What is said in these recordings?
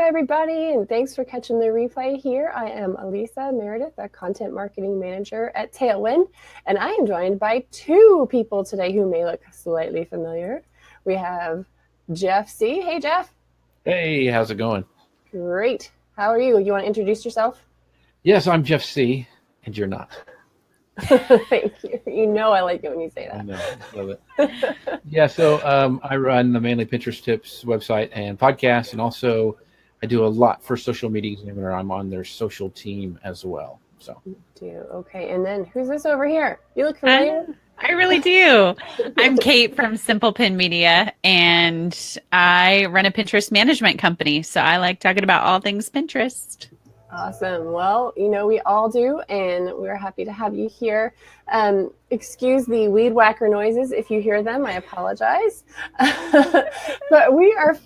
everybody, and thanks for catching the replay here. I am Elisa Meredith, a content marketing manager at Tailwind, and I am joined by two people today who may look slightly familiar. We have Jeff C. Hey, Jeff. Hey, how's it going? Great. How are you? You want to introduce yourself? Yes, I'm Jeff C., and you're not. Thank you. You know I like it when you say that. I know. Love it. Yeah, so I run the Manly Pinterest Tips website and podcast, and also I do a lot for Social Media Examiner. I'm on their social team as well. So. Okay, and then who's this over here? You look familiar. I really do. I'm Kate from Simple Pin Media, and I run a Pinterest management company. So I like talking about all things Pinterest. Awesome. Well, you know, we all do, and we're happy to have you here. Excuse the weed whacker noises if you hear them. I apologize. But we are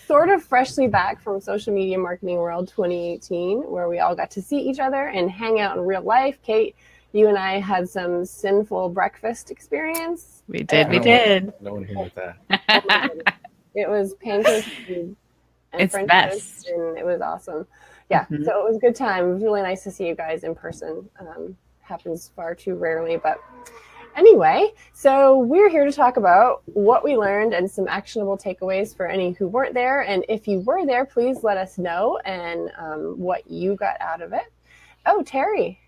sort of freshly back from Social Media Marketing World 2018, where we all got to see each other and hang out in real life. Kate, you and I had some sinful breakfast experience. We did. No one here with that. Oh, it was pancakes and it's French best. toast, and it was awesome. Yeah, So it was a good time. It was really nice to see you guys in person. Happens far too rarely, but anyway, so we're here to talk about what we learned and some actionable takeaways for any who weren't there. And if you were there, please let us know and what you got out of it. Oh, Terry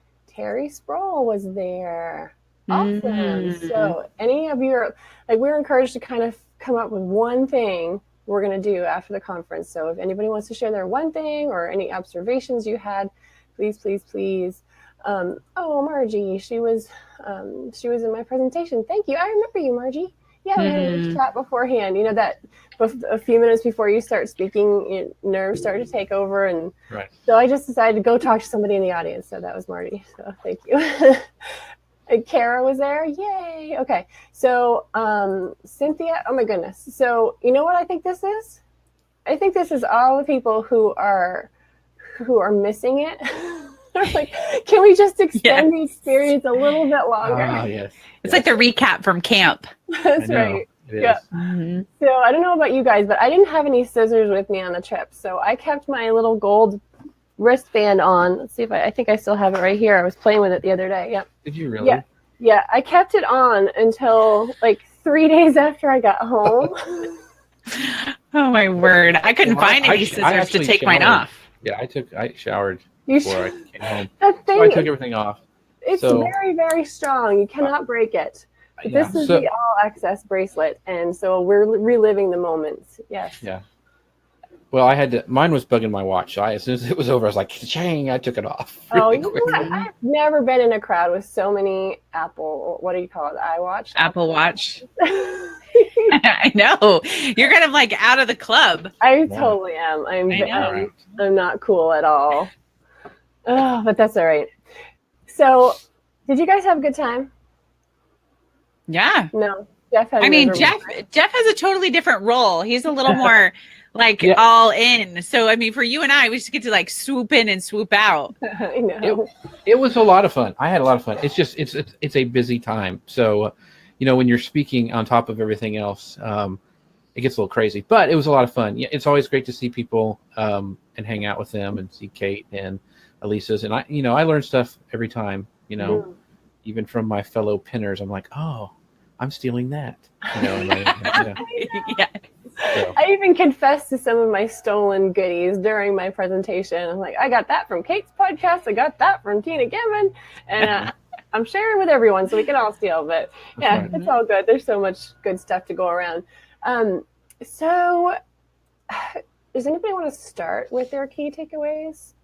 Sproul was there. Awesome. So any of you we're encouraged to kind of come up with one thing we're going to do after the conference. So if anybody wants to share their one thing or any observations you had, please. Margie, she was in my presentation. Thank you. I remember you, Margie. Yeah, we had a chat beforehand. You know that a few minutes before you start speaking, nerves start to take over, and right. So I just decided to go talk to somebody in the audience. So that was Margie. So thank you. And Kara was there. Yay. Okay. So Cynthia, oh my goodness. So you know what I think this is? I think this is all the people who are missing it. Like, can we just extend the experience a little bit longer? Yes. It's like the recap from camp. That's right. Yeah. So I don't know about you guys, but I didn't have any scissors with me on the trip. So I kept my little gold wristband on. Let's see if I think I still have it right here. I was playing with it the other day. Yep. Did you really? Yeah. I kept it on until like 3 days after I got home. Oh my word. I couldn't find any scissors to take mine off. Yeah, I showered You before I came home. So I took everything off. It's very, very strong. You cannot break it. This is the All Access bracelet, and so we're reliving the moments. Yes. Yeah. Well, mine was bugging my watch. So as soon as it was over, I was like, "Chang!" I took it off. You know what? I've never been in a crowd with so many Apple. What do you call it? iWatch. Apple Watch. I know. You're kind of like out of the club. I totally am. I'm not cool at all. Oh, but that's all right. So, did you guys have a good time? Yeah. No, Jeff has. Jeff has a totally different role. He's a little more all in. So, I mean, for you and I, we just get to like swoop in and swoop out. I know. It was a lot of fun. I had a lot of fun. It's just it's a busy time. So, when you're speaking on top of everything else, it gets a little crazy. But it was a lot of fun. Yeah, it's always great to see people and hang out with them and see Kate and Elisa's, and I learn stuff every time, even from my fellow pinners. I'm like, oh, I'm stealing that. Yeah. So. I even confessed to some of my stolen goodies during my presentation. I'm like, I got that from Kate's podcast. I got that from Tina Gibbon, and I'm sharing with everyone so we can all steal. But yeah, It's all good. There's so much good stuff to go around. So does anybody want to start with their key takeaways?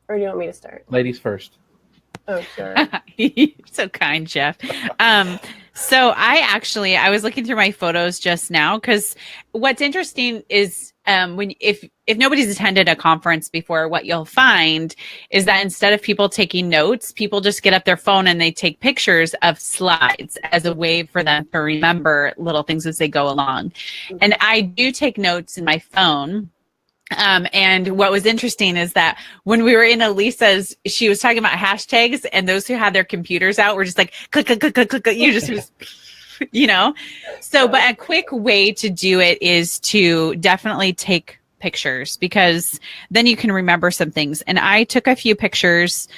Or do you want me to start? Ladies first. Oh, sure. You're so kind, Jeff. So I was looking through my photos just now, because what's interesting is if nobody's attended a conference before, what you'll find is that instead of people taking notes, people just get up their phone and they take pictures of slides as a way for them to remember little things as they go along. And I do take notes in my phone. And what was interesting is that when we were in Elisa's, she was talking about hashtags, and those who had their computers out were just like, click, click, click, click, click. You just, So, but a quick way to do it is to definitely take pictures because then you can remember some things. And I took a few pictures.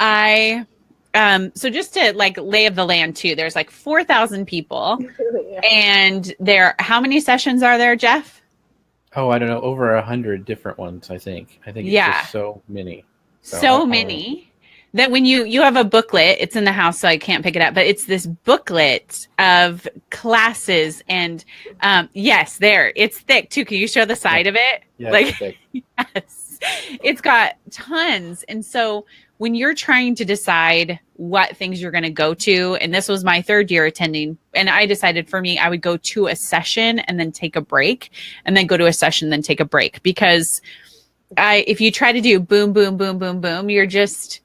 So just to like lay of the land too, there's like 4,000 people Yeah. and how many sessions are there, Jeff? Oh, I don't know, over 100 different ones. I think it's just so many. So many that when you have a booklet, it's in the house, so I can't pick it up, but it's this booklet of classes and yes, it's thick too. Can you show the side of it? Yeah, like, it's thick. Yes, it's got tons. And so when you're trying to decide what things you're going to go to, and this was my third year attending, and I decided for me, I would go to a session and then take a break and then go to a session, then take a break. Because if you try to do boom, boom, boom, boom, boom, you're just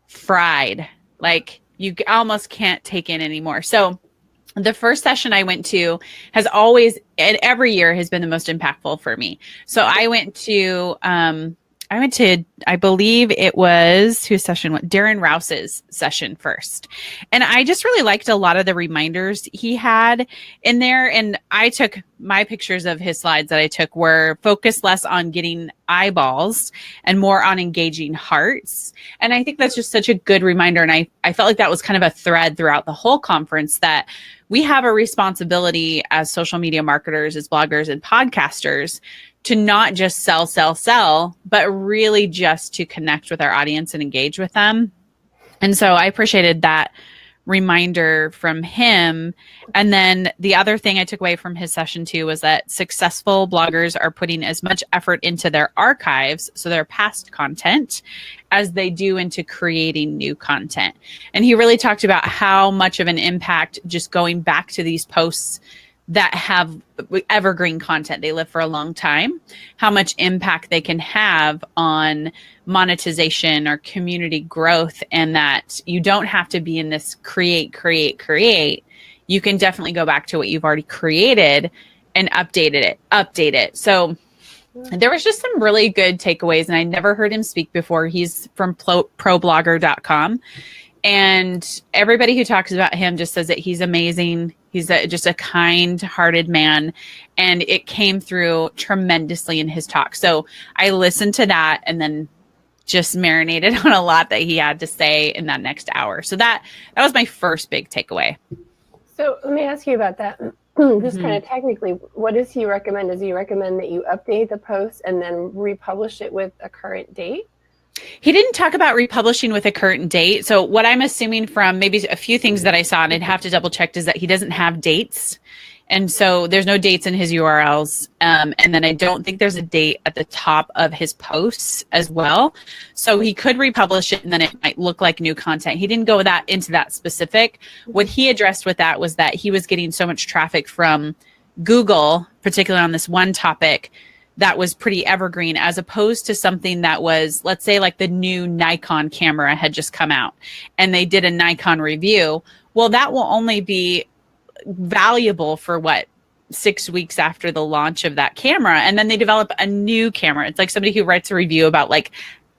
fried. Like you almost can't take in anymore. So the first session I went to has always, and every year has been the most impactful for me. So I went to, I believe it was whose session? Darren Rouse's session first. And I just really liked a lot of the reminders he had in there. And I took my pictures of his slides that I took were focused less on getting eyeballs and more on engaging hearts. And I think that's just such a good reminder. And I felt like that was kind of a thread throughout the whole conference that we have a responsibility as social media marketers, as bloggers and podcasters to not just sell, but really just to connect with our audience and engage with them. And so I appreciated that reminder from him. And then the other thing I took away from his session too was that successful bloggers are putting as much effort into their archives, so their past content, as they do into creating new content. And he really talked about how much of an impact just going back to these posts that have evergreen content, they live for a long time, how much impact they can have on monetization or community growth, and that you don't have to be in this create. You can definitely go back to what you've already created and update it. So there was just some really good takeaways, and I never heard him speak before. He's from ProBlogger.com. And everybody who talks about him just says that he's amazing. He's just a kind-hearted man. And it came through tremendously in his talk. So I listened to that and then just marinated on a lot that he had to say in that next hour. So that was my first big takeaway. So let me ask you about that. Just kind of technically, what does he recommend? Does he recommend that you update the post and then republish it with a current date? He didn't talk about republishing with a current date. So what I'm assuming from maybe a few things that I saw, and I'd have to double check, is that he doesn't have dates. And so there's no dates in his URLs. And then I don't think there's a date at the top of his posts as well. So he could republish it and then it might look like new content. He didn't go into that specific. What he addressed with that was that he was getting so much traffic from Google, particularly on this one topic, that was pretty evergreen, as opposed to something that was, let's say, like the new Nikon camera had just come out and they did a Nikon review. Well, that will only be valuable for 6 weeks after the launch of that camera. And then they develop a new camera. It's like somebody who writes a review about like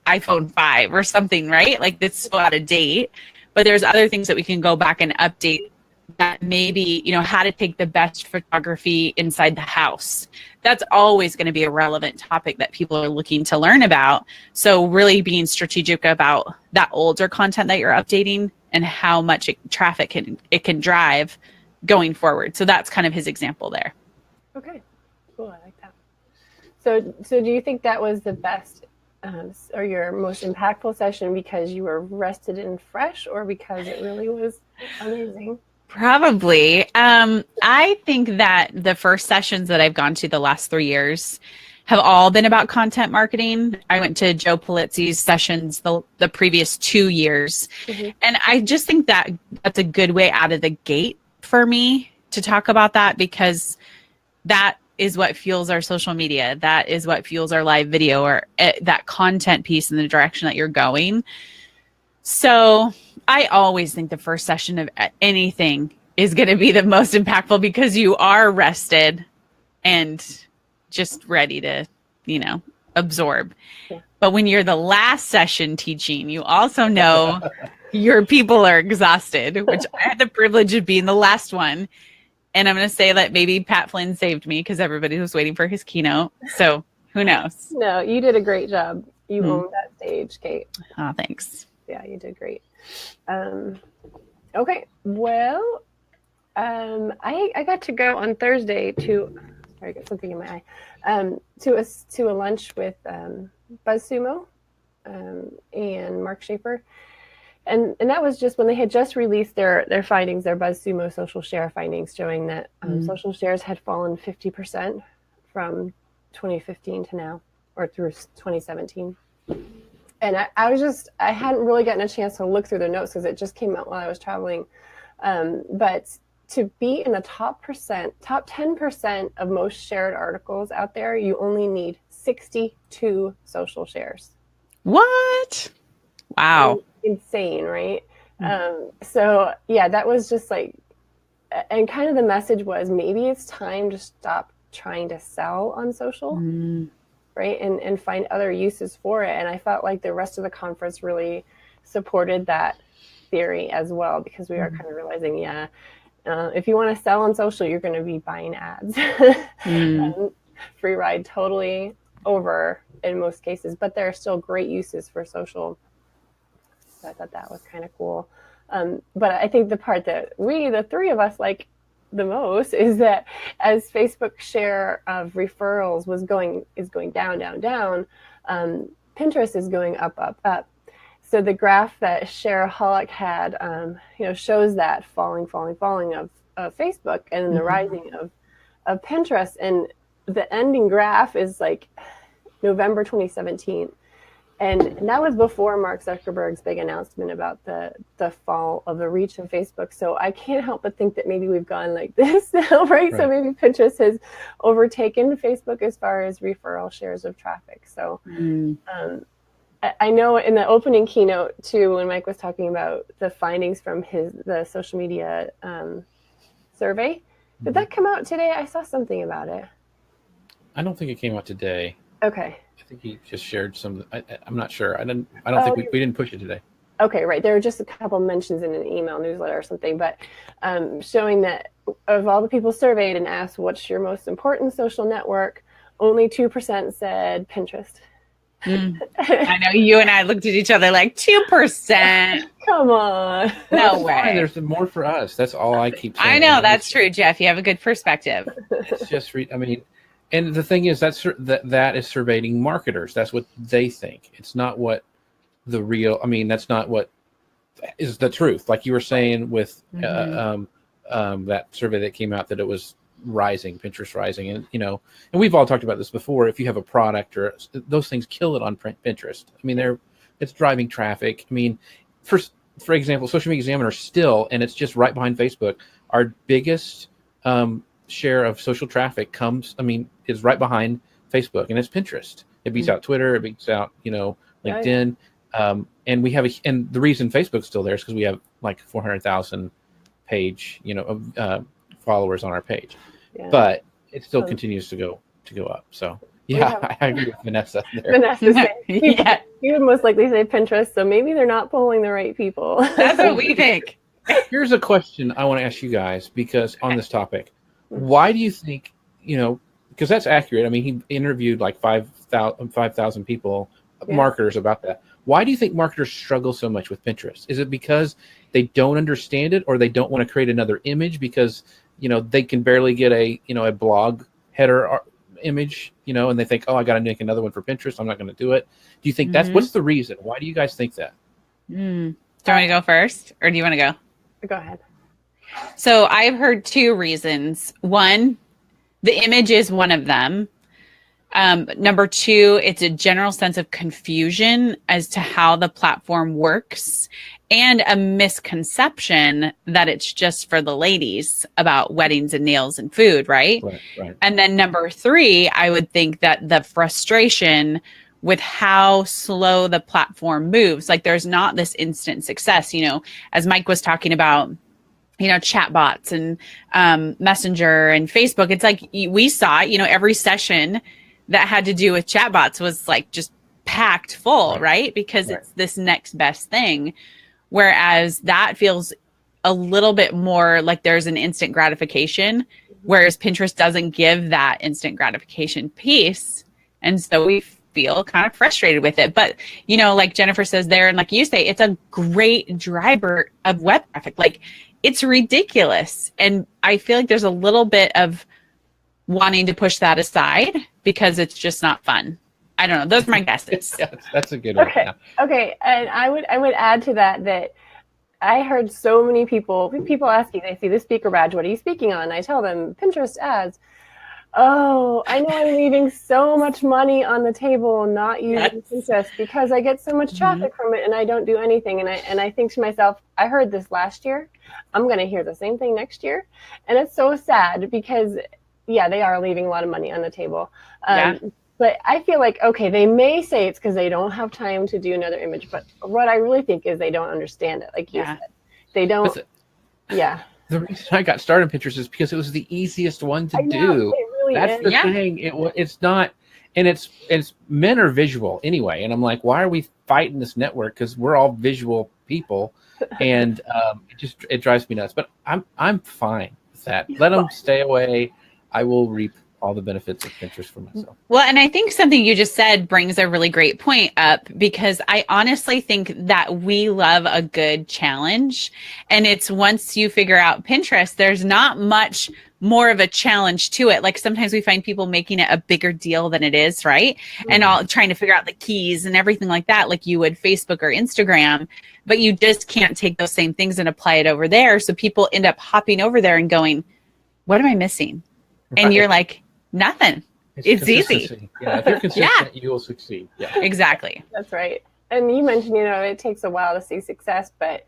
iPhone 5 or something, right? Like that's so out of date. But there's other things that we can go back and update, that maybe, how to take the best photography inside the house. That's always going to be a relevant topic that people are looking to learn about. So really being strategic about that older content that you're updating and how much traffic it can drive going forward. So that's kind of his example there. Okay, cool. I like that. So do you think that was the best or your most impactful session because you were rested and fresh, or because it really was amazing? Probably. I think that the first sessions that I've gone to the last 3 years have all been about content marketing. I went to Joe Polizzi's sessions the previous 2 years. Mm-hmm. And I just think that that's a good way out of the gate for me to talk about that, because that is what fuels our social media. That is what fuels our live video, or that content piece in the direction that you're going. So I always think the first session of anything is going to be the most impactful, because you are rested and just ready to, absorb. Yeah. But when you're the last session teaching, you also know your people are exhausted, which I had the privilege of being the last one. And I'm going to say that maybe Pat Flynn saved me, because everybody was waiting for his keynote. So Who knows? No, you did a great job. You owned that stage, Kate. Oh, thanks. Yeah, you did great. Okay, well, I got to go on Thursday to, sorry, I got something in my eye, to a lunch with BuzzSumo and Mark Schaefer. And that was just when they had just released their findings, their BuzzSumo social share findings, showing that social shares had fallen 50% from 2015 to now, or through 2017. And I hadn't really gotten a chance to look through the notes because it just came out while I was traveling. But to be in the top 10% of most shared articles out there, you only need 62 social shares. What? Wow. Insane, right? So yeah, that was just like, and kind of the message was maybe it's time to stop trying to sell on social, right? And find other uses for it. And I felt like the rest of the conference really supported that theory as well, because we are kind of realizing, if you want to sell on social, you're going to be buying ads. Free ride totally over in most cases, but there are still great uses for social. So I thought that was kind of cool. But I think the part that the three of us, like the most is that as Facebook share of referrals is going down, Pinterest is going up. So the graph that Shareaholic had, shows that falling of Facebook and then the rising of Pinterest, and the ending graph is like November 2017. And that was before Mark Zuckerberg's big announcement about the fall of the reach of Facebook. So I can't help but think that maybe we've gone like this now, right? So maybe Pinterest has overtaken Facebook as far as referral shares of traffic. So I know in the opening keynote too, when Mike was talking about the findings from the social media survey, did that come out today? I saw something about it. I don't think it came out today. Okay. I think he just shared some. I'm not sure. I don't think we didn't push it today. Okay, right. There were just a couple mentions in an email newsletter or something, but showing that of all the people surveyed and asked, what's your most important social network, only 2% said Pinterest. I know you and I looked at each other like 2%. Come on. No way. Fine. There's more for us. That's all I keep saying. I know that's true, Jeff. You have a good perspective. It's just, and the thing is, that is surveying marketers. That's what they think. It's not what the real. That's not what is the truth. Like you were saying with that survey that came out, that it was rising, Pinterest rising, and and we've all talked about this before. If you have a product or those things, kill it on Pinterest. It's driving traffic. For example, Social Media Examiner still, and it's just right behind Facebook, our biggest share of social traffic is right behind Facebook, and it's Pinterest. It beats out Twitter, it beats out LinkedIn, and we have and the reason Facebook's still there is because we have like 400,000 page followers on our page, but it still continues to go up. So I agree with Vanessa there. Vanessa said, he would most likely say Pinterest, so maybe they're not polling the right people. That's what we think. Here's a question I want to ask you guys, because on this topic, why do you think, because that's accurate. He interviewed like 5,000 people, marketers, about that. Why do you think marketers struggle so much with Pinterest? Is it because they don't understand it, or they don't want to create another image because, they can barely get a blog header image, and they think, oh, I got to make another one for Pinterest, I'm not going to do it. Do you think what's the reason? Why do you guys think that? Do you want to go first, or do you want to go? Go ahead. So I've heard two reasons. One, the image is one of them. Number two, it's a general sense of confusion as to how the platform works, and a misconception that it's just for the ladies about weddings and nails and food, right? Right. And then number three, I would think that the frustration with how slow the platform moves. Like there's not this instant success, as Mike was talking about, chatbots and Messenger and Facebook. It's like we saw, every session that had to do with chatbots was like just packed full, right? Because it's this next best thing. Whereas that feels a little bit more like there's an instant gratification, whereas Pinterest doesn't give that instant gratification piece. And so we feel kind of frustrated with it. But, you know, like Jennifer says there, and like you say, it's a great driver of web traffic. Like, it's ridiculous. And I feel like there's a little bit of wanting to push that aside because it's just not fun. I don't know. Those are my guesses. Yeah, that's a good one. Okay. Yeah. Okay. And I would add to that I heard so many people asking, they see the speaker badge, what are you speaking on? I tell them Pinterest ads. Oh, I know I'm leaving so much money on the table not using Pinterest because I get so much traffic from it and I don't do anything. And I think to myself, I heard this last year. I'm going to hear the same thing next year. And it's so sad because, yeah, they are leaving a lot of money on the table. But I feel like, okay, they may say it's because they don't have time to do another image. But what I really think is they don't understand it. Like you said, they don't. The reason I got started on Pinterest is because it was the easiest one to do. It really That's is. the thing. It's not, and it's men are visual anyway. And I'm like, why are we fighting this network? Because we're all visual people, and it drives me nuts. But I'm fine with that. Let them stay away. I will reap all the benefits of Pinterest for myself. Well, and I think something you just said brings a really great point up because I honestly think that we love a good challenge. And it's once you figure out Pinterest, there's not much more of a challenge to it. Like sometimes we find people making it a bigger deal than it is, right? Mm-hmm. And all trying to figure out the keys and everything like that, like you would Facebook or Instagram, but you just can't take those same things and apply it over there. So people end up hopping over there and going, what am I missing? Right. And you're like, nothing. It's easy. Yeah, if you're consistent, you will succeed. Yeah, exactly. That's right. And you mentioned, it takes a while to see success, but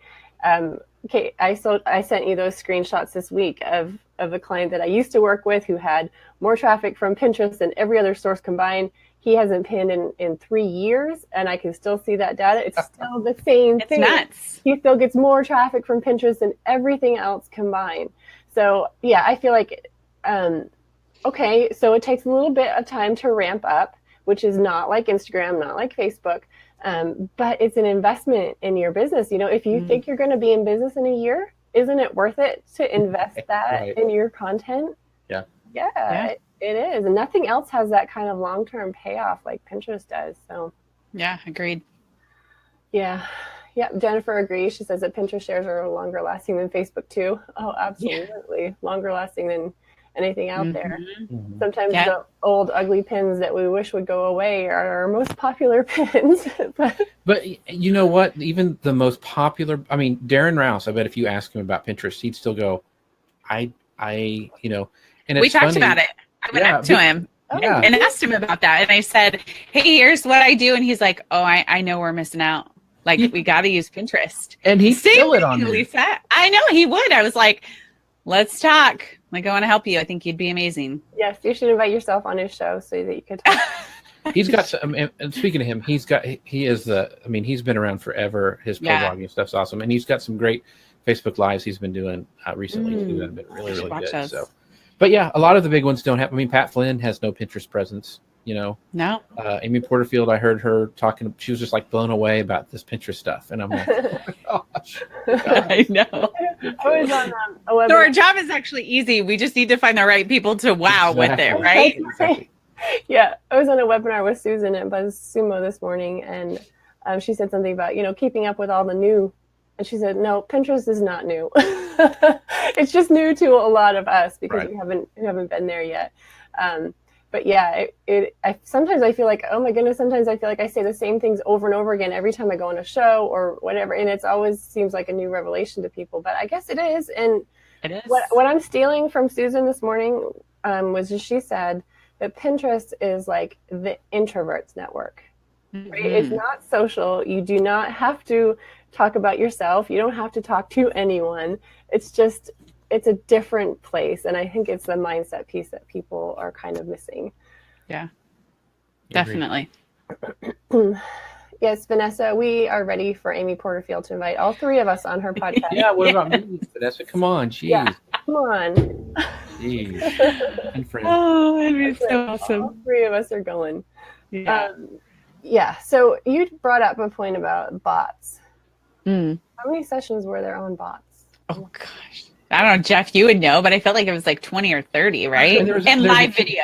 okay, I sent you those screenshots this week of a client that I used to work with who had more traffic from Pinterest than every other source combined. He hasn't pinned in 3 years, and I can still see that data. It's still the same thing. It's nuts. He still gets more traffic from Pinterest than everything else combined. So yeah, I feel like okay, so it takes a little bit of time to ramp up, which is not like Instagram, not like Facebook, but it's an investment in your business. If you think you're going to be in business in a year, isn't it worth it to invest that in your content? Yeah. Yeah, it is. And nothing else has that kind of long-term payoff like Pinterest does. So. Yeah, agreed. Yeah. Yeah, Jennifer agrees. She says that Pinterest shares are longer lasting than Facebook too. Oh, absolutely. Yeah. Longer lasting than anything out there. Mm-hmm. Sometimes the old ugly pins that we wish would go away are our most popular pins. But you know what? Even the most popular, Darren Rouse, I bet if you ask him about Pinterest, he'd still go, and it's we talked about it. I went up to him and asked him about that. And I said, hey, here's what I do. And he's like, oh, I know we're missing out. Like, we got to use Pinterest. And he'd still it on there. Lisa. I know he would. I was like, let's talk. Like, I want to help you. I think you'd be amazing. Yes, you should invite yourself on his show so that you could talk. He's got some, and speaking of him, he's been around forever. His blogging stuff's awesome. And he's got some great Facebook Lives he's been doing recently too. That have been really, really good. Those. So, but yeah, a lot of the big ones don't have, Pat Flynn has no Pinterest presence, No. Amy Porterfield, I heard her talking, she was just like blown away about this Pinterest stuff. And I'm like, oh, gosh. I know. I was on a webinar. So our job is actually easy. We just need to find the right people to wow with it, right? Exactly. Yeah. I was on a webinar with Susan at BuzzSumo this morning, and she said something about, keeping up with all the new. And she said, no, Pinterest is not new. It's just new to a lot of us because we haven't been there yet. But yeah, sometimes I feel like, oh my goodness, sometimes I feel like I say the same things over and over again every time I go on a show or whatever. And it's always seems like a new revelation to people, but I guess it is. And it is. What I'm stealing from Susan this morning was just, she said that Pinterest is like the introverts network, right? It's not social. You do not have to talk about yourself. You don't have to talk to anyone. It's a different place. And I think it's the mindset piece that people are kind of missing. Yeah, definitely. Yes, Vanessa, we are ready for Amy Porterfield to invite all three of us on her podcast. Yeah, what about me, Vanessa? Come on, jeez. Yeah, come on. Jeez. Oh, that'd be so awesome. All three of us are going. Yeah. So you brought up a point about bots. How many sessions were there on bots? Oh, gosh. I don't know, Jeff, you would know, but I felt like it was like 20 or 30, right? And live video,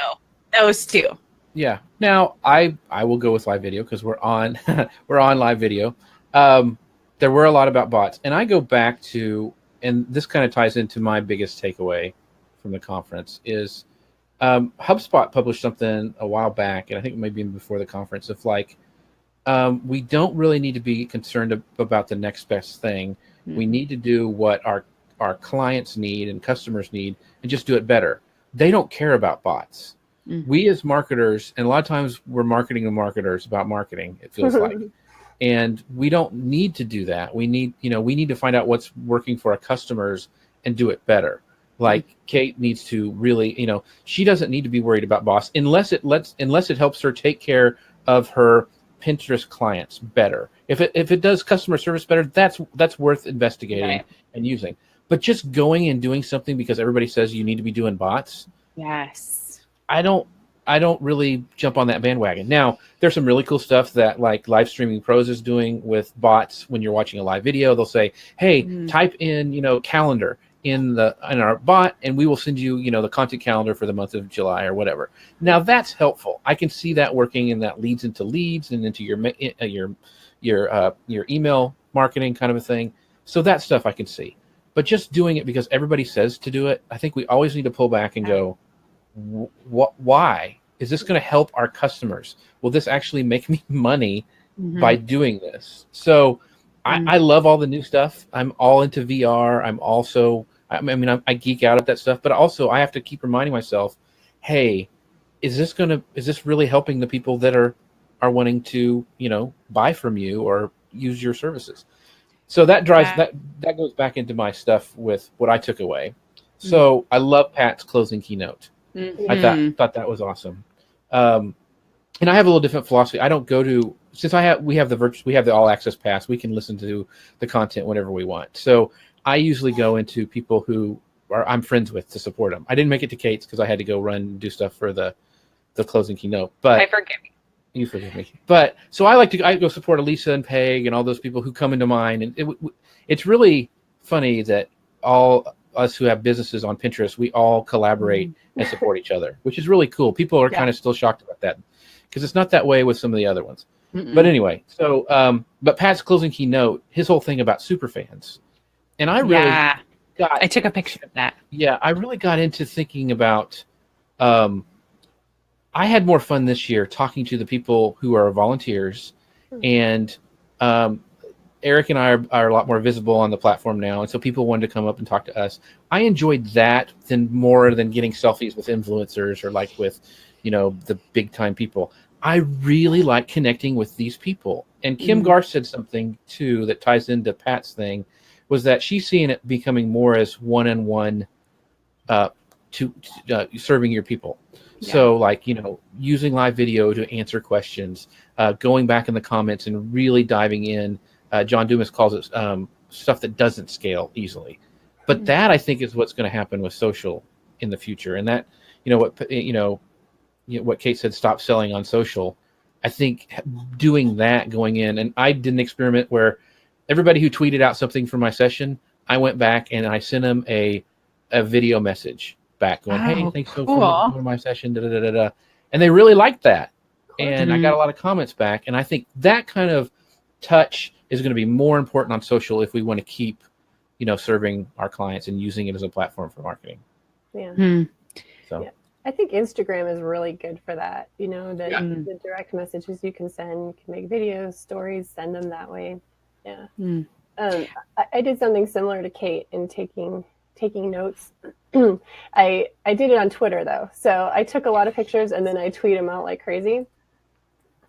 those two. Yeah. Now I will go with live video because we're on we're on live video. There were a lot about bots, and I go back to, and this kind of ties into my biggest takeaway from the conference is HubSpot published something a while back, and I think maybe even before the conference, of like we don't really need to be concerned about the next best thing. Mm-hmm. We need to do what our clients need and customers need, and just do it better. They don't care about bots. Mm-hmm. We as marketers, and a lot of times we're marketing to marketers about marketing, it feels like. And we don't need to do that. We need to find out what's working for our customers and do it better. Like mm-hmm. Kate needs to really, she doesn't need to be worried about bots unless it helps her take care of her Pinterest clients better. If it does customer service better, that's worth investigating and using. But just going and doing something because everybody says you need to be doing bots. Yes. I don't really jump on that bandwagon. Now, there's some really cool stuff that like Live Streaming Pros is doing with bots. When you're watching a live video, they'll say, "Hey, type in, calendar in our bot, and we will send you, the content calendar for the month of July or whatever." Now, that's helpful. I can see that working, and that leads into leads and into your email marketing kind of a thing. So that stuff I can see. But just doing it because everybody says to do it, I think we always need to pull back and go, why? Is this going to help our customers? Will this actually make me money by doing this? So I love all the new stuff. I'm all into VR. I geek out at that stuff, but also I have to keep reminding myself, hey, is this really helping the people that are wanting to, buy from you or use your services? So that drives that goes back into my stuff with what I took away. So I love Pat's closing keynote. Mm-hmm. I thought that was awesome. And I have a little different philosophy. I don't go to, since we have the all access pass, we can listen to the content whenever we want. So I usually go into people who I'm friends with to support them. I didn't make it to Kate's because I had to go run and do stuff for the closing keynote. But I forgive you. You forgive me. But so I go support Elisa and Peg and all those people who come into mind. And it's really funny that all us who have businesses on Pinterest, we all collaborate and support each other, which is really cool. People are kind of still shocked about that because it's not that way with some of the other ones. Mm-mm. But anyway, so but Pat's closing keynote, his whole thing about superfans, and I really I took a picture of that. Yeah, I really got into thinking about. I had more fun this year talking to the people who are volunteers, and Eric and I are a lot more visible on the platform now, and so people wanted to come up and talk to us. I enjoyed that more than getting selfies with influencers or like with, the big time people. I really like connecting with these people. And Kim Garth said something too that ties into Pat's thing, was that she's seeing it becoming more as one-on-one to serving your people. Yeah. So like, using live video to answer questions, going back in the comments and really diving in. John Dumas calls it stuff that doesn't scale easily. But that I think is what's going to happen with social in the future. And that, what Kate said, stop selling on social. I think doing that, going in, and I did an experiment where everybody who tweeted out something from my session, I went back and I sent them a video message back going, hey, thanks so much for my session, da-da-da-da-da. And they really liked that. And I got a lot of comments back. And I think that kind of touch is going to be more important on social if we want to keep, serving our clients and using it as a platform for marketing. Yeah. So yeah. I think Instagram is really good for that. The direct messages you can send, you can make videos, stories, send them that way. Yeah. I did something similar to Kate in taking notes. I did it on Twitter though. So I took a lot of pictures and then I tweet them out like crazy.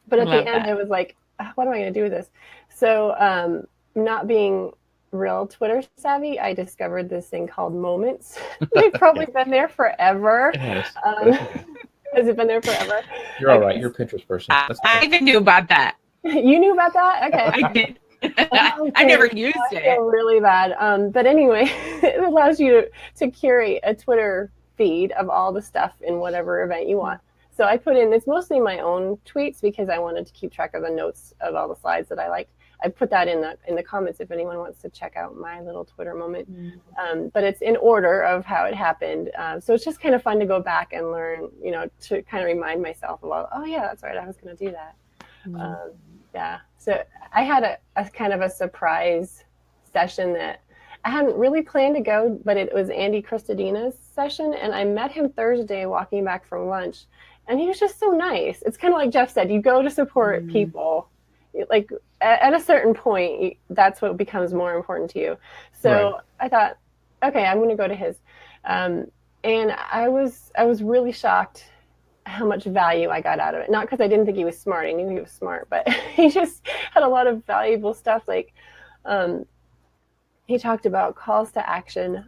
But at the end, I was like, what am I going to do with this? So not being real Twitter savvy, I discovered this thing called Moments. They've probably been there forever. Has it been there forever? You're all right. You're a Pinterest person. I even knew about that. You knew about that? Okay. I did. I never used it. I feel really bad. But anyway, it allows you to curate a Twitter feed of all the stuff in whatever event you want. So I put in, it's mostly my own tweets because I wanted to keep track of the notes of all the slides that I liked. I put that in the comments if anyone wants to check out my little Twitter moment. But it's in order of how it happened. So it's just kind of fun to go back and learn, you know, to kind of remind myself about, oh yeah, that's right, I was going to do that. Yeah. So I had a kind of a surprise session that I hadn't really planned to go, but it was Andy Cristodina's session. And I met him Thursday walking back from lunch. And he was just so nice. It's kind of like Jeff said, you go to support people. Like at a certain point, that's what becomes more important to you. So I thought, okay, I'm going to go to his. And I was really shocked how much value I got out of it. Not because I didn't think he was smart. I knew he was smart, but he just had a lot of valuable stuff. Like he talked about calls to action.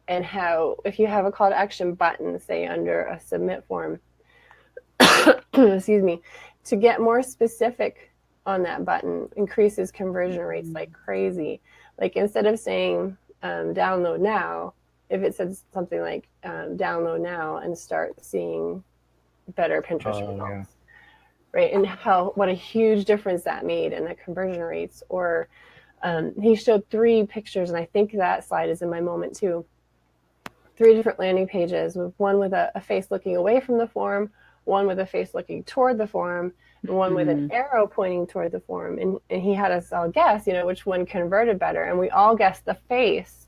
And how if you have a call to action button, say under a submit form, excuse me, to get more specific on that button increases conversion rates like crazy. Like instead of saying download now, if it says something like download now and start seeing better Pinterest results, right? And what a huge difference that made in the conversion rates. Or he showed 3 pictures, and I think that slide is in my moment too. 3 different landing pages, with one with a face looking away from the form, one with a face looking toward the form, and one with an arrow pointing toward the form. And he had us all guess, you know, which one converted better. And we all guessed the face.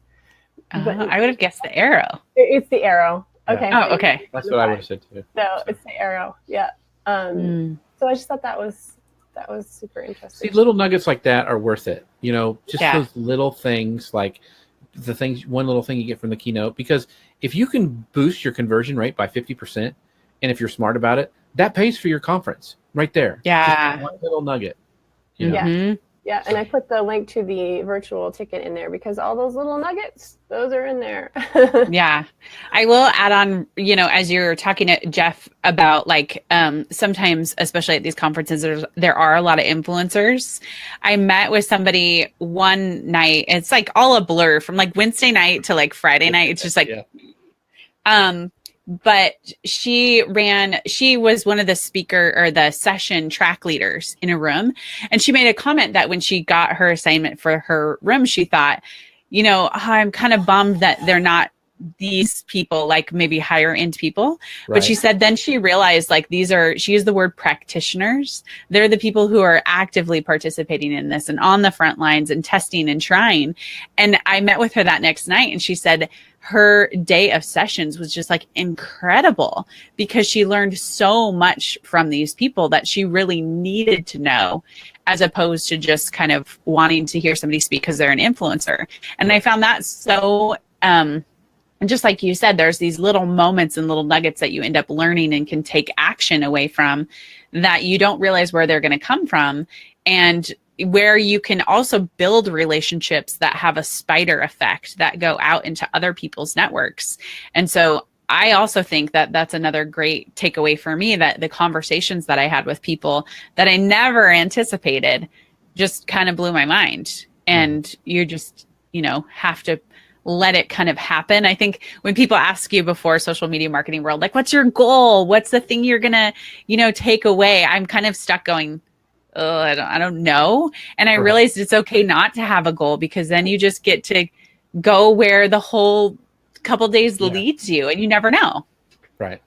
But I would have guessed the arrow. It's the arrow. Okay. Oh, okay. That's what I would have said too. So it's the arrow. Yeah. So I just thought that was super interesting. See, little nuggets like that are worth it. You know, just those little things, like one little thing you get from the keynote. Because if you can boost your conversion rate by 50%, and if you're smart about it, that pays for your conference right there. Yeah. Just one little nugget. You know? Yeah. And I put the link to the virtual ticket in there because all those little nuggets, those are in there. Yeah. I will add on, you know, as you're talking to Jeff about like, sometimes, especially at these conferences, there are a lot of influencers. I met with somebody one night. It's like all a blur from like Wednesday night to like Friday night. It's just like, but she was one of the speaker or the session track leaders in a room. And she made a comment that when she got her assignment for her room, she thought, you know, I'm kind of bummed that they're not these people, like maybe higher end people. Right. But she said, then she realized like she used the word practitioners. They're the people who are actively participating in this and on the front lines and testing and trying. And I met with her that next night and she said, her day of sessions was just like incredible because she learned so much from these people that she really needed to know, as opposed to just kind of wanting to hear somebody speak because they're an influencer. And I found that so, and just like you said, there's these little moments and little nuggets that you end up learning and can take action away from that you don't realize where they're going to come from. And where you can also build relationships that have a spider effect that go out into other people's networks. And so I also think that that's another great takeaway for me, that the conversations that I had with people that I never anticipated just kind of blew my mind. And you just, you know, have to let it kind of happen. I think when people ask you before social media marketing world, like, what's your goal? What's the thing you're going to, you know, take away? I'm kind of stuck going, oh, I don't know. And I realized it's okay not to have a goal because then you just get to go where the whole couple days leads you and you never know. Right.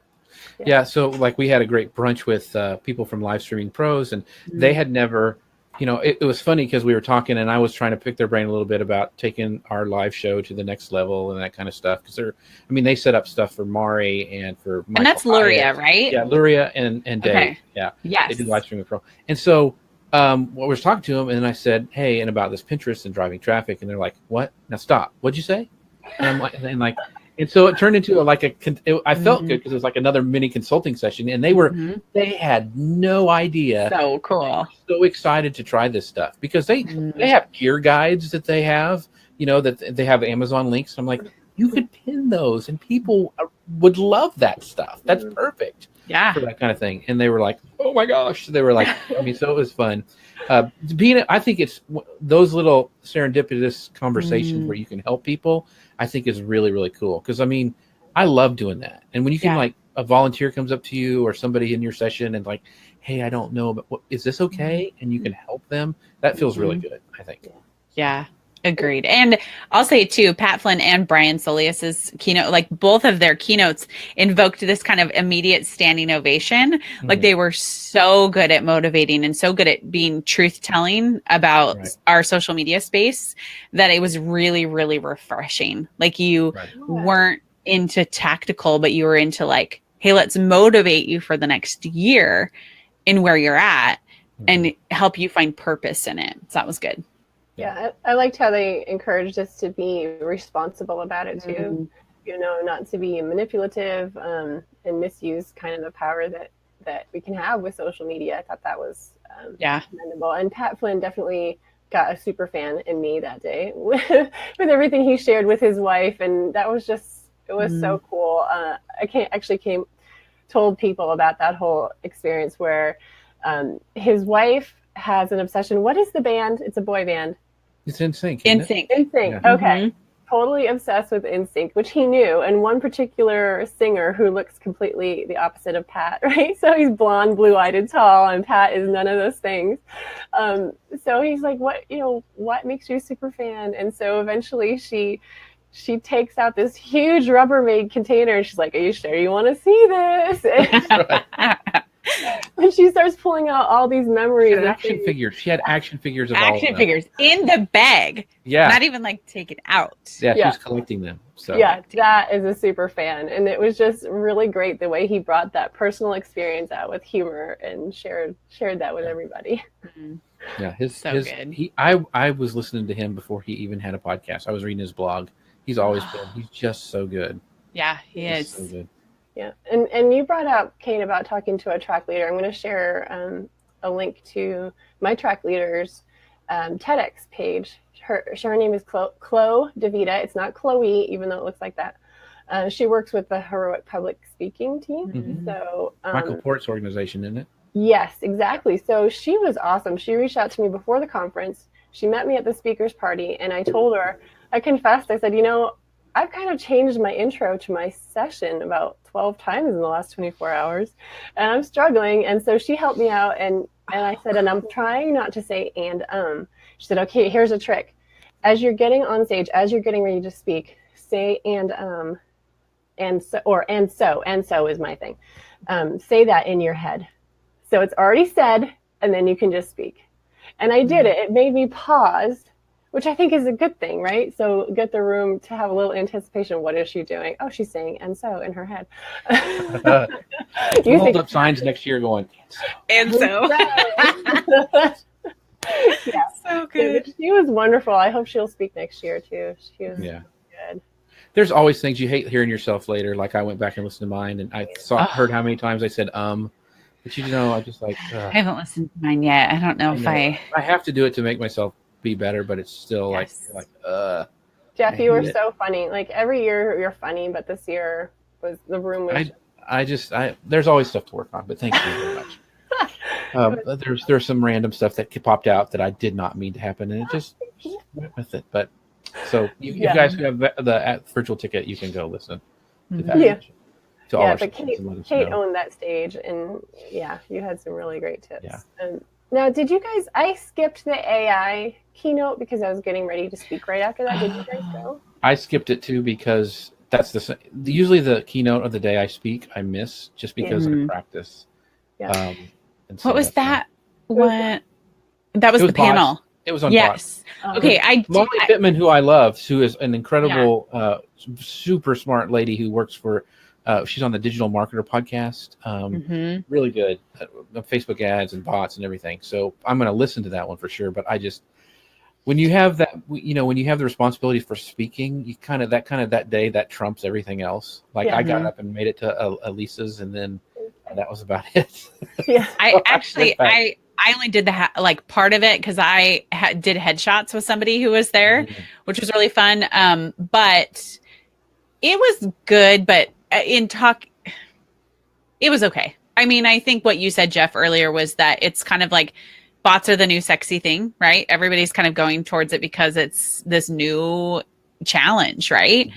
Yeah. So like we had a great brunch with people from Live Streaming Pros and they had never, you know, it was funny because we were talking and I was trying to pick their brain a little bit about taking our live show to the next level and that kind of stuff. Because they set up stuff for Mari and for Michael. And that's Luria, right? Yeah, Luria and Dave. Okay. Yeah. Yes. They do Live Streaming Pro. And so I was talking to them and I said, hey, and about this Pinterest and driving traffic. And they're like, what? Now stop. What'd you say? And I'm like, and so it turned into I felt good because it was like another mini consulting session, and they had no idea. So cool. So excited to try this stuff because they have gear guides that they have, you know, that they have Amazon links. I'm like, you could pin those, and people would love that stuff. That's perfect. Yeah. For that kind of thing. And they were like, oh my gosh. They were like, so it was fun. I think it's those little serendipitous conversations where you can help people, I think is really, really cool. Because I love doing that. And when you can a volunteer comes up to you or somebody in your session and like, hey, I don't know, but is this okay? And you can help them. That feels really good, I think. Yeah. Agreed. And I'll say too, Pat Flynn and Brian Solias's keynote, like both of their keynotes invoked this kind of immediate standing ovation. Like they were so good at motivating and so good at being truth telling about our social media space that it was really, really refreshing. Like you weren't into tactical, but you were into like, hey, let's motivate you for the next year in where you're at and help you find purpose in it. So that was good. Yeah, I liked how they encouraged us to be responsible about it too. You know, not to be manipulative and misuse kind of the power that we can have with social media. I thought that was commendable. And Pat Flynn definitely got a super fan in me that day with everything he shared with his wife, and that was just it was so cool. I told people about that whole experience where his wife has an obsession. What is the band? It's a boy band. It's NSYNC. NSYNC. NSYNC. Yeah. Okay. Totally obsessed with NSYNC, which he knew. And one particular singer who looks completely the opposite of Pat, right? So he's blonde, blue-eyed, and tall, and Pat is none of those things. So he's like, what makes you a super fan? And so eventually she takes out this huge Rubbermaid container and she's like, are you sure you want to see this? And she starts pulling out all these memories. She had action figures. She had action figures of action figures in the bag. Yeah. Not even like taken out. Yeah, she was collecting them. So yeah, that is a super fan. And it was just really great the way he brought that personal experience out with humor and shared that with everybody. Yeah, good. I was listening to him before he even had a podcast. I was reading his blog. He's always been. He's just so good. Yeah, he is. So good. Yeah, and you brought up, Kate, about talking to a track leader. I'm going to share a link to my track leader's TEDx page. Her name is Chloe DeVita. It's not Chloe, even though it looks like that. She works with the Heroic Public Speaking team. So Michael Port's organization, isn't it? Yes, exactly. So she was awesome. She reached out to me before the conference. She met me at the speaker's party, and I told her, I confessed, I said, I've kind of changed my intro to my session about 12 times in the last 24 hours, and I'm struggling. And so she helped me out, and I said, and I'm trying not to say and. She said, okay, here's a trick. As you're getting on stage, as you're getting ready to speak, say and so is my thing. Say that in your head. So it's already said, and then you can just speak. And I did it. It made me pause, which I think is a good thing, right? So get the room to have a little anticipation. What is she doing? Oh, she's saying and so in her head. You hold up signs next year going, and so. Yeah. So good. She was wonderful. I hope she'll speak next year too. She was good. There's always things you hate hearing yourself later. Like I went back and listened to mine, and I heard how many times I said but I just like I haven't listened to mine yet. I don't know if I have to do it to make myself be better, but it's still like Jeff, you were so funny. Like every year you're funny, but this year the room was there's always stuff to work on, but thank you very much. There's some random stuff that popped out that I did not mean to happen, and it just went with it. But so you guys who have the virtual ticket, you can go listen to that. But Kate owned that stage, and you had some really great tips. Yeah. Now, did you guys? I skipped the AI keynote because I was getting ready to speak right after that. Did you guys go? I skipped it too because that's usually the keynote of the day I speak. I miss just because I practice. Yeah. What was that one? That was the panel. Bots. It was on Yes. Okay. Molly Pittman, who I love, who is an incredible, super smart lady who works for. She's on the Digital Marketer podcast. Really good. Facebook ads and bots and everything. So I'm going to listen to that one for sure. But when you have that, when you have the responsibility for speaking, you that day that trumps everything else. Like I got up and made it to Elisa's, and then that was about it. I only did part of it because I did headshots with somebody who was there, which was really fun. But it was good, but it was okay. I mean, I think what you said, Jeff, earlier was that it's kind of like bots are the new sexy thing, right? Everybody's kind of going towards it because it's this new challenge, right?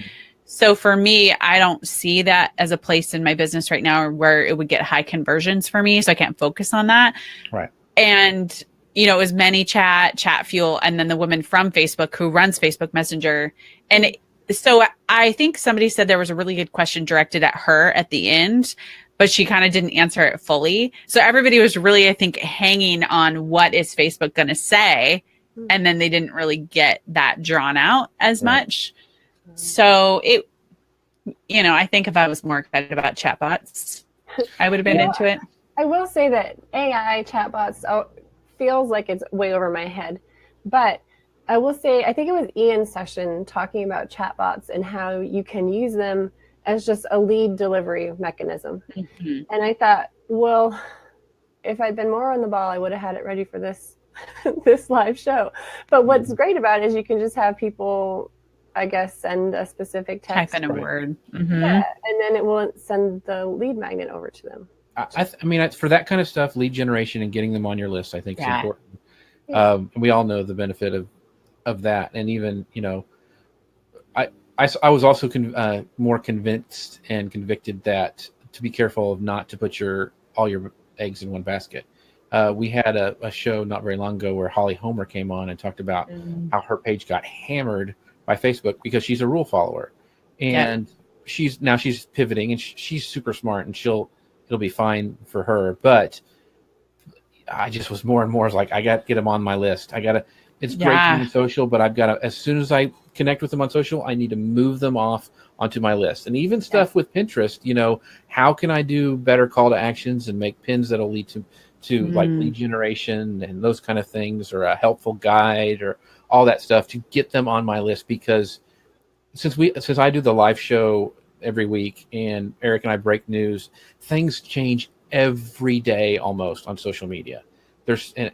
So for me, I don't see that as a place in my business right now where it would get high conversions for me. So I can't focus on that. Right. And, you know, it was ManyChat, Chatfuel, and then the woman from Facebook who runs Facebook Messenger. And so I think somebody said there was a really good question directed at her at the end, but she kind of didn't answer it fully. So everybody was really, I think, hanging on what is Facebook going to say. And then they didn't really get that drawn out as much. So it, you know, I think if I was more excited about chatbots, I would have been into it. I will say that AI chatbots feels like it's way over my head, but I will say, I think it was Ian's session talking about chatbots and how you can use them as just a lead delivery mechanism. And I thought, well, if I'd been more on the ball, I would have had it ready for this this live show. But what's great about it is you can just have people, I guess, send a specific text. Type in a word. Yeah, and then it will send the lead magnet over to them. I mean, for that kind of stuff, lead generation and getting them on your list, I think is important. And we all know the benefit of that. And even, you know, I was also more convinced and convicted that to be careful of not to put all your eggs in one basket. We had a show not very long ago where Holly Homer came on and talked about how her page got hammered by Facebook because she's a rule follower, and she's pivoting, and she's super smart, and it'll be fine for her. But I just was more and more like, I got to get them on my list. It's great to be social, but I've got to, as soon as I connect with them on social, I need to move them off onto my list. And even stuff with Pinterest, you know, how can I do better call to actions and make pins that'll lead to like lead generation and those kind of things, or a helpful guide or all that stuff to get them on my list. Because since I do the live show every week and Eric and I break news, things change every day almost on social media.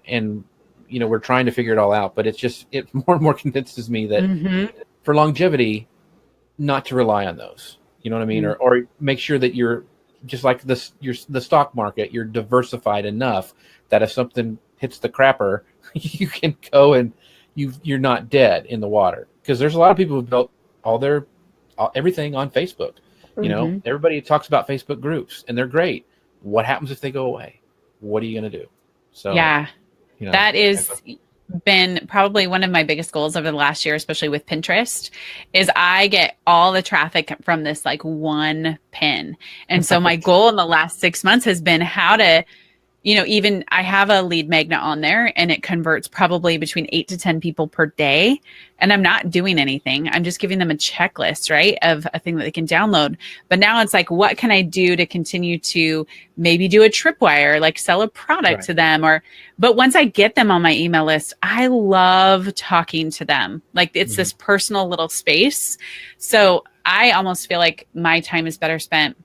And you know, we're trying to figure it all out, but it more and more convinces me that for longevity, not to rely on those. You know what I mean? Or make sure that you're just like the stock market, you're diversified enough that if something hits the crapper, you can go and you're not dead in the water. Because there's a lot of people who built everything on Facebook. You know, everybody talks about Facebook groups and they're great. What happens if they go away? What are you going to do? So you know, that is been probably one of my biggest goals over the last year, especially with Pinterest, is I get all the traffic from this like one pin. And so my goal in the last 6 months has been how to, you know, even I have a lead magnet on there and it converts probably between 8 to 10 people per day. And I'm not doing anything. I'm just giving them a checklist, right, of a thing that they can download. But now it's like, what can I do to continue to maybe do a tripwire, like sell a product to them? But once I get them on my email list, I love talking to them. Like it's this personal little space. So I almost feel like my time is better spent,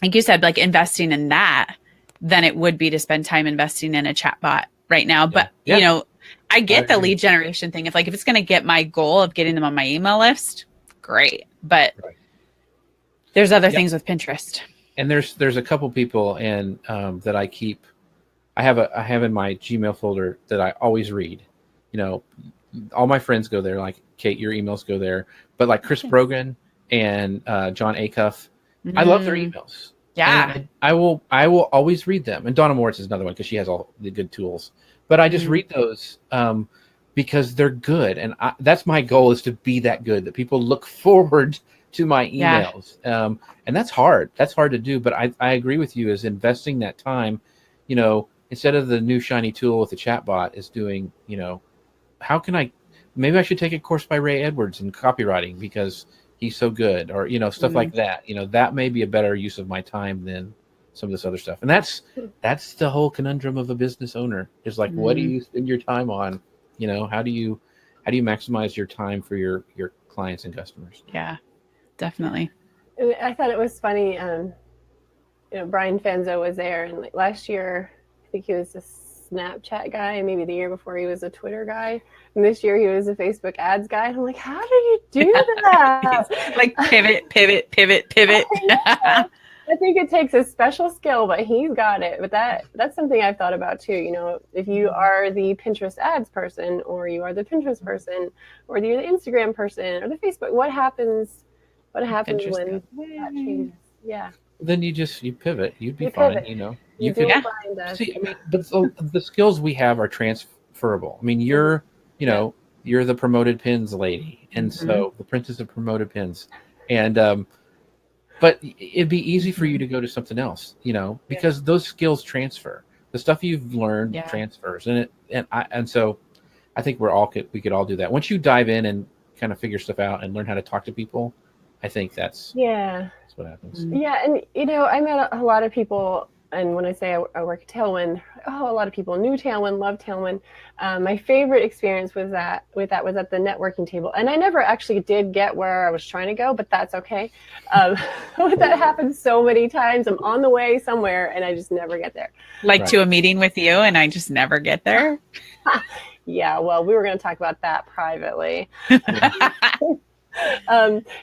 like you said, like investing in that than it would be to spend time investing in a chatbot right now. But you know, I get the lead generation thing. If it's going to get my goal of getting them on my email list, great. But there's other things with Pinterest. And there's a couple people and that I have in my Gmail folder that I always read. You know, all my friends go there. Like Kate, your emails go there. But like Chris Brogan and John Acuff, I love their emails. Yeah, and I will always read them. And Donna Moritz is another one because she has all the good tools. But I just read those because they're good, and that's my goal, is to be that good that people look forward to my emails. And that's hard. That's hard to do. But I agree with you. Is investing that time, you know, instead of the new shiny tool with the chatbot, is doing, you know, how can maybe I should take a course by Ray Edwards in copywriting because he's so good, or, you know, stuff like that. You know, that may be a better use of my time than some of this other stuff. And that's the whole conundrum of a business owner, is like, what do you spend your time on? You know, how do you maximize your time for your clients and customers? Yeah, definitely. I thought it was funny. You know, Brian Fanzo was there, and like last year, I think he was a Snapchat guy, and maybe the year before he was a Twitter guy, and this year he was a Facebook ads guy. And I'm like, how do you do that? Like pivot. I think it takes a special skill, but he's got it. But that's something I've thought about too. You know, if you are the Pinterest ads person, or you are the Pinterest person, or you're the Instagram person, or the Facebook, what happens What happens when Pinterest that changes? Yeah. Then you pivot. You'd be You fine. pivot. You know, You could do find us. see. I mean, but the skills we have are transferable. I mean, you're you know you're the promoted pins lady, and so the princess of promoted pins, and but it'd be easy for you to go to something else, you know, because those skills transfer. The stuff you've learned transfers, and so I think we could all do that. Once you dive in and kind of figure stuff out and learn how to talk to people, I think that's what happens. Yeah, and you know, I met a lot of people, and when I say I work at Tailwind, a lot of people knew Tailwind, love Tailwind. My favorite experience was was at the networking table, and I never actually did get where I was trying to go, but that's okay. That happens so many times. I'm on the way somewhere, and I just never get there. Like to a meeting with you, and I just never get there. Yeah, well, we were going to talk about that privately. But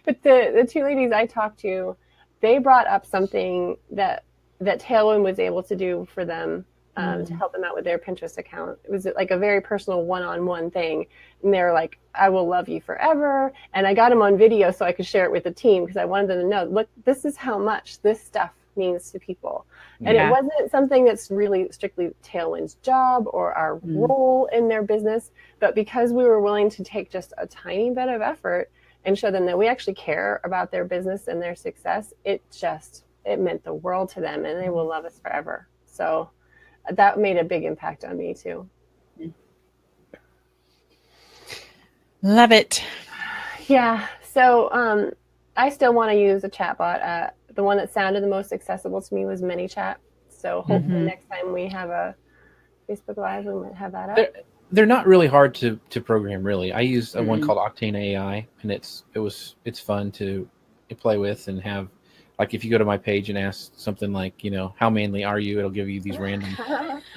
the two ladies I talked to, they brought up something that Tailwind was able to do for them to help them out with their Pinterest account. It was like a very personal one-on-one thing. And they were like, I will love you forever. And I got them on video so I could share it with the team because I wanted them to know, look, this is how much this stuff means to people. And it wasn't something that's really strictly Tailwind's job or our role in their business. But because we were willing to take just a tiny bit of effort and show them that we actually care about their business and their success, it meant the world to them, and they will love us forever. So that made a big impact on me too. Love it. Yeah. So I still want to use a chatbot. The one that sounded the most accessible to me was ManyChat. So hopefully next time we have a Facebook Live, we might have that up. They're not really hard to program, really. I use one called Octane AI, and it's fun to play with and have. Like if you go to my page and ask something like, you know, how manly are you? It'll give you these random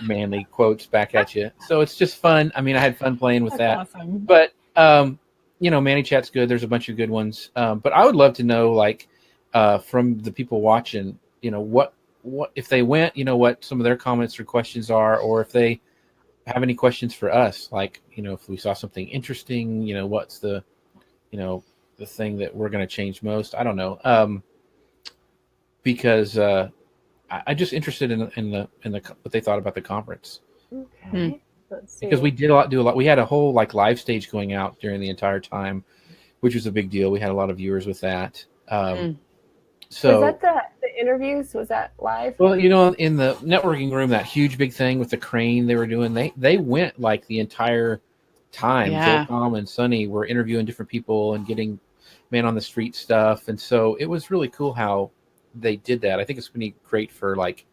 manly quotes back at you. So it's just fun. I mean, I had fun playing with that. Awesome. But you know, ManyChat's good. There's a bunch of good ones. But I would love to know, like, from the people watching, you know, what if they went, you know, what some of their comments or questions are, or if they have any questions for us, like, you know, if we saw something interesting, you know, what's the thing that we're going to change most? I don't know. Because I'm just interested in the what they thought about the conference. Okay. Let's see. Because we do a lot. We had a whole like live stage going out during the entire time, which was a big deal. We had a lot of viewers with that. So was that the interviews? Was that live? Well, you know, in the networking room, that huge big thing with the crane they were doing, they went like the entire time. Yeah. Tom and Sunny were interviewing different people and getting man on the street stuff, and so it was really cool how they did that. I think it's going to be great for like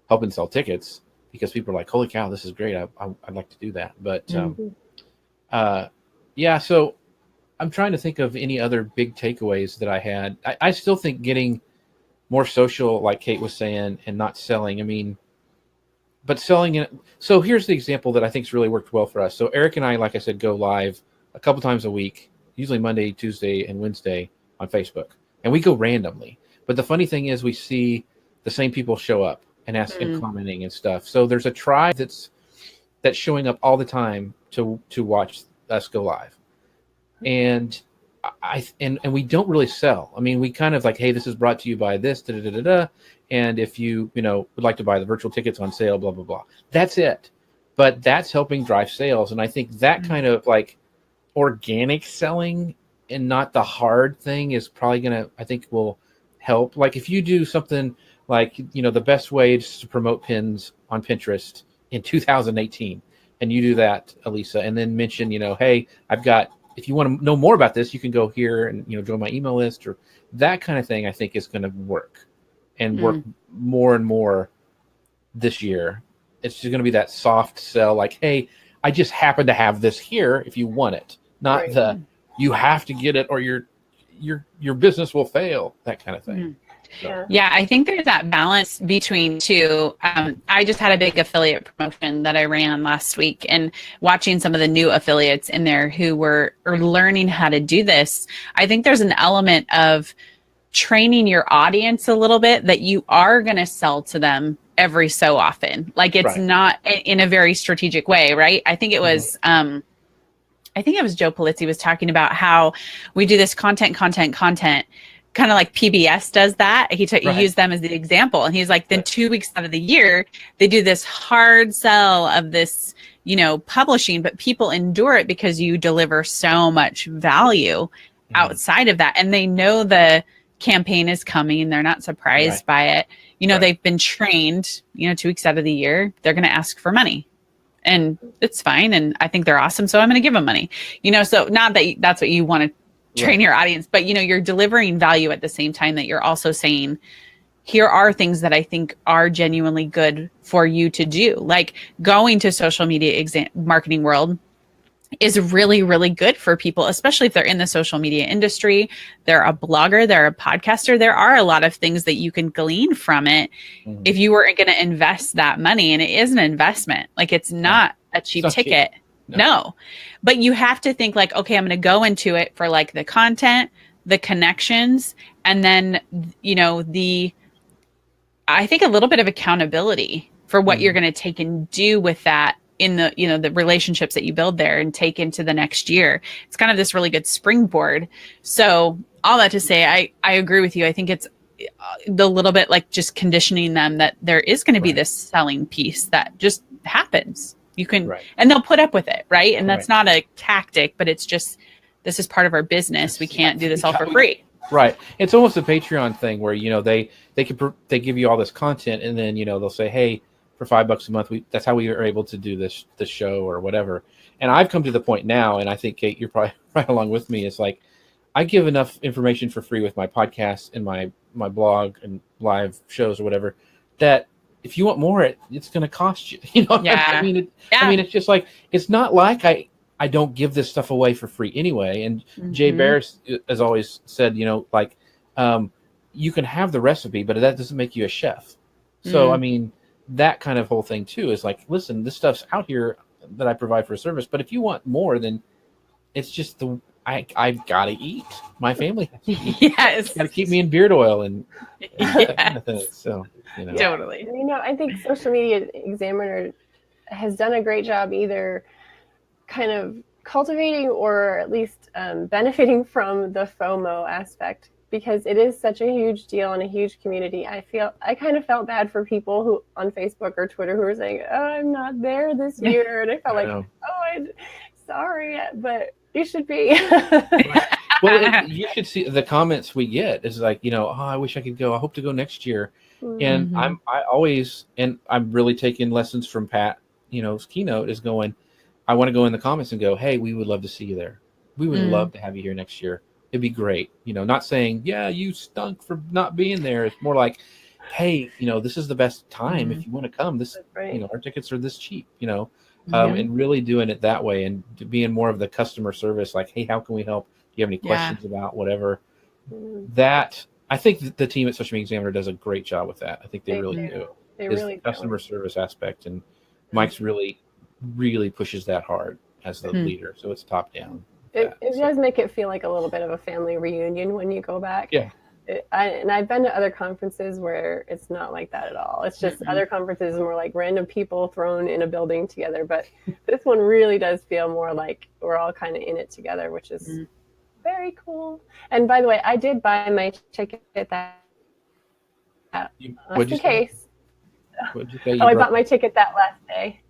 helping sell tickets because people are like, holy cow, this is great. I'd like to do that. But yeah, so I'm trying to think of any other big takeaways that I had. I still think getting more social, like Kate was saying, and not selling. I mean, but selling it. So here's the example that I think's really worked well for us. So Eric and I, like I said, go live a couple times a week, usually Monday, Tuesday, and Wednesday on Facebook. And we go randomly. But the funny thing is we see the same people show up and ask and commenting and stuff. So there's a tribe that's showing up all the time to watch us go live. And and we don't really sell. I mean, we kind of like, hey, this is brought to you by this, and if you would like to buy the virtual tickets on sale, blah, blah, blah. That's it. But that's helping drive sales. And I think that kind of like organic selling and not the hard thing is probably will help. Like if you do something like, the best way is to promote pins on Pinterest in 2018, and you do that, Elisa, and then mention, hey, if you want to know more about this, you can go here and, join my email list, or that kind of thing, I think is going to work and work more and more this year. It's just going to be that soft sell, like, hey, I just happen to have this here if you want it, not right. You have to get it or your business will fail, that kind of thing. Yeah, I think there's that balance between two. I just had a big affiliate promotion that I ran last week, and watching some of the new affiliates in there who are learning how to do this, I think there's an element of training your audience a little bit that you are going to sell to them every so often. Like it's not in a very strategic way, right? I think it was Joe Polizzi was talking about how we do this content, kind of like PBS does that. He Right. used them as the example. And he's like, then Right. 2 weeks out of the year, they do this hard sell of this, publishing, but people endure it because you deliver so much value outside of that. And they know the campaign is coming. They're not surprised Right. by it. Right. They've been trained, 2 weeks out of the year, they're going to ask for money. And it's fine. And I think they're awesome. So I'm going to give them money, so not that that's what you want to train your audience, but you're delivering value at the same time that you're also saying, here are things that I think are genuinely good for you to do. Like going to social media marketing world is really, really good for people, especially if they're in the social media industry, they're a blogger, they're a podcaster. There are a lot of things that you can glean from it if you were going to invest that money. And it is an investment. Like it's not a cheap ticket. No. But you have to think like, okay, I'm going to go into it for like the content, the connections, and then, I think a little bit of accountability for what you're going to take and do with that in the, the relationships that you build there and take into the next year. It's kind of this really good springboard. So all that to say, I agree with you. I think it's the little bit like just conditioning them that there is going to be this selling piece that just happens. You can, and they'll put up with it. Right. And that's not a tactic, but it's just, this is part of our business. We can't do this all for free. Right. It's almost a Patreon thing where, they give you all this content and then, they'll say, hey, for $5 a month, that's how we are able to do this show or whatever. And I've come to the point now, and I think, Kate, you're probably right along with me. It's like, I give enough information for free with my podcast and my blog and live shows or whatever, that if you want more, it's going to cost you, I mean, it's just like, it's not like I don't give this stuff away for free anyway. And Jay Barris has always said, you can have the recipe, but that doesn't make you a chef. So, I mean, that kind of whole thing too is like, listen, this stuff's out here that I provide for a service, but if you want more, then it's just I've got to eat. My family has to eat. Yes. Got to keep me in beard oil and that kind of thing. So, Totally. I think Social Media Examiner has done a great job either kind of cultivating or at least benefiting from the FOMO aspect, because it is such a huge deal and a huge community. I kind of felt bad for people who on Facebook or Twitter who were saying, oh, I'm not there this year. And I felt like, I'm sorry, but you should be. Well, you should see the comments we get. It's like, oh, I wish I could go. I hope to go next year. And I'm really taking lessons from Pat, his keynote is going, I want to go in the comments and go, hey, we would love to see you there. We would love to have you here next year. It'd be great. Not saying, yeah, you stunk for not being there. It's more like, hey, this is the best time if you want to come. This, our tickets are this cheap, and really doing it that way and being more of the customer service, like, hey, how can we help? Do you have any questions about whatever? That, I think the team at Social Media Examiner does a great job with that. I think they really do. They really do. Customer service aspect, and Mike's really pushes that hard as the leader. So it's top down. It does make it feel like a little bit of a family reunion when you go back. Yeah. And I've been to other conferences where it's not like that at all. It's just other conferences more like random people thrown in a building together. But this one really does feel more like we're all kind of in it together, which is very cool. And by the way, I did buy my ticket that just in case. What'd you say? I bought my ticket that last day.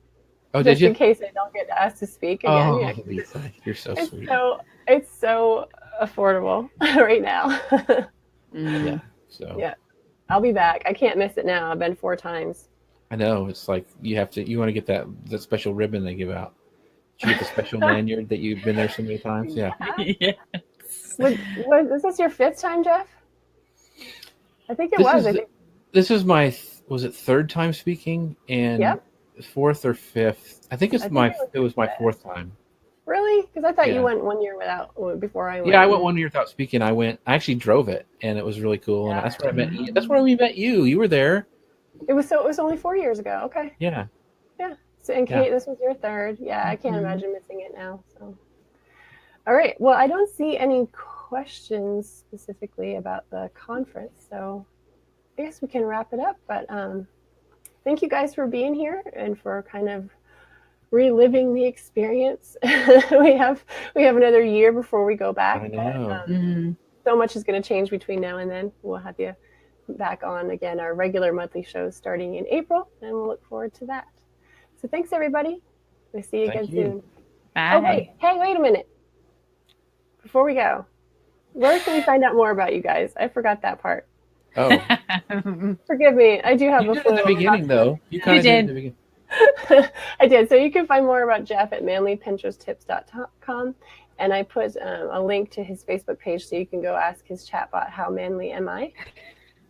Oh, just did you? in case I don't get asked to speak again. Oh, Lisa, you're so sweet. It's so affordable right now. Yeah. So. Yeah, I'll be back. I can't miss it now. I've been 4 times. I know. It's like you want to get that special ribbon they give out. Did you get the special lanyard that you've been there so many times? Yeah. Yes. Was this your 5th time, Jeff? I think it was. This is my was it 3rd time speaking and 4th or 5th. I think it was my 4th time. Really? Because I thought you went 1 year before I went. Yeah, I went 1 year without speaking. I actually drove it, and it was really cool. And that's where I met you. That's where we met you. You were there. It was only 4 years ago. Okay. Yeah. Yeah. So, and Kate, this was your 3rd. Yeah, I can't imagine missing it now. So, all right. Well, I don't see any questions specifically about the conference, so I guess we can wrap it up. But thank you guys for being here and for kind of reliving the experience. we have another year before we go back. I know. so much is going to change between now and then. We'll have you back on again, our regular monthly shows starting in April, and we'll look forward to that. So thanks, everybody. We'll see you again soon. Bye. Oh, wait. Hey, wait a minute. Before we go, where can we find out more about you guys? I forgot that part. Oh, Forgive me. I do have you a did at the beginning, though. You kind of did at the beginning. I did. So you can find more about Jeff at manlypinteresttips.com. And I put a link to his Facebook page so you can go ask his chatbot, how manly am I?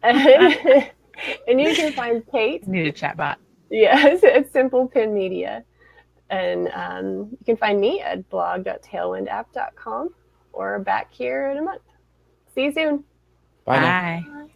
And you can find Kate. Need a chatbot. Yes, it's Simple Pin Media. And you can find me at blog.tailwindapp.com or back here in a month. See you soon. Bye now. Bye.